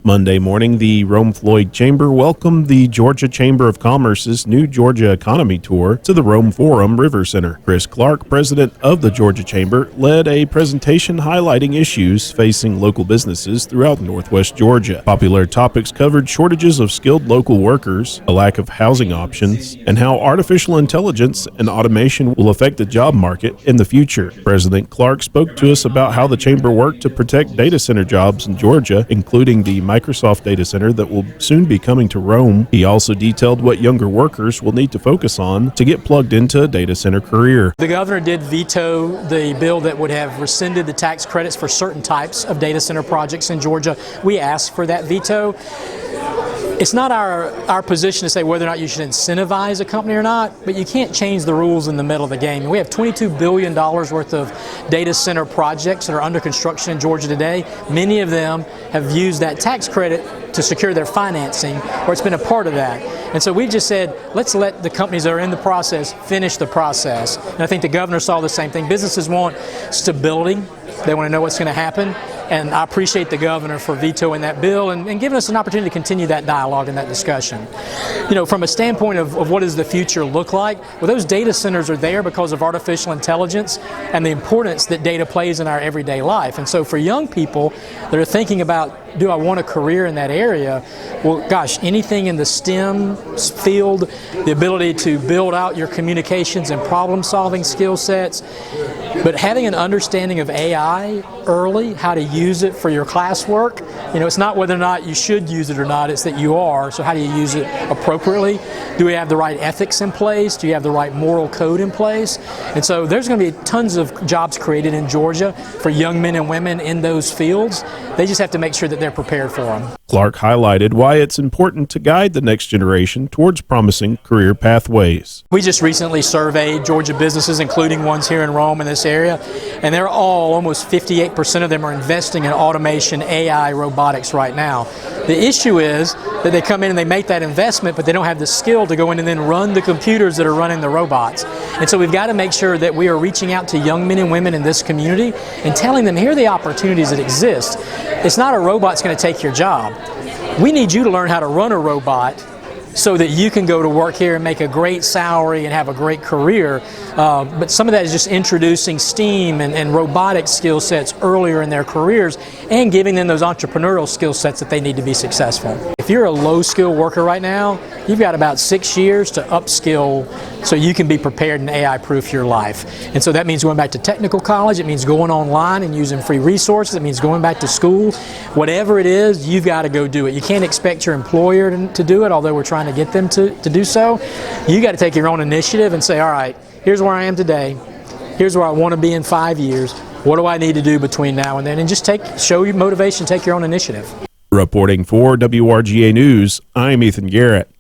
Monday morning, the Rome-Floyd Chamber welcomed the Georgia Chamber of Commerce's new Georgia Economy Tour to the Rome Forum River Center. Chris Clark, president of the Georgia Chamber, led a presentation highlighting issues facing local businesses throughout Northwest Georgia. Popular topics covered shortages of skilled local workers, a lack of housing options, and how artificial intelligence and automation will affect the job market in the future. President Clark spoke to us about how the Chamber worked to protect data center jobs in Georgia, including the Microsoft data center that will soon be coming to Rome. He also detailed what younger workers will need to focus on to get plugged into a data center career. The governor did veto the bill that would have rescinded the tax credits for certain types of data center projects in Georgia. We asked for that veto. It's not our position to say whether or not you should incentivize a company or not, but you can't change the rules in the middle of the game. We have $22 billion worth of data center projects that are under construction in Georgia today. Many of them have used that tax credit to secure their financing, or it's been a part of that. And so we just said, let's let the companies that are in the process finish the process. And I think the governor saw the same thing. Businesses want stability. They want to know what's going to happen. And I appreciate the governor for vetoing that bill and giving us an opportunity to continue that dialogue and that discussion. You know, from a standpoint of what does the future look like, well, those data centers are there because of artificial intelligence and the importance that data plays in our everyday life. And so for young people that are thinking about, do I want a career in that area? Well, gosh, anything in the STEM field, the ability to build out your communications and problem-solving skill sets, but having an understanding of AI early, how to use it for your classwork. You know, it's not whether or not you should use it or not, it's that you are. So how do you use it appropriately? Do we have the right ethics in place? Do you have the right moral code in place? And so there's going to be tons of jobs created in Georgia for young men and women in those fields. They just have to make sure that they're prepared for them. Clark highlighted why it's important to guide the next generation towards promising career pathways. We just recently surveyed Georgia businesses, including ones here in Rome in this area, and they're all, almost 58% of them are investing in automation, AI, robotics right now. The issue is that they come in and they make that investment, but they don't have the skill to go in and then run the computers that are running the robots. And so we've got to make sure that we are reaching out to young men and women in this community and telling them, here are the opportunities that exist. It's not a robot's going to take your job. We need you to learn how to run a robot so that you can go to work here and make a great salary and have a great career. But some of that is just introducing STEAM and robotic skill sets earlier in their careers and giving them those entrepreneurial skill sets that they need to be successful. If you're a low-skill worker right now, you've got about 6 years to upskill so you can be prepared and AI-proof your life. And so that means going back to technical college, it means going online and using free resources, it means going back to school. Whatever it is, you've got to go do it. You can't expect your employer to do it, although we're trying to get them to do so. You got to take your own initiative and say, all right, here's where I am today, here's where I want to be in 5 years, what do I need to do between now and then, and just show your motivation, take your own initiative. Reporting for WRGA News, I'm Ethan Garrett.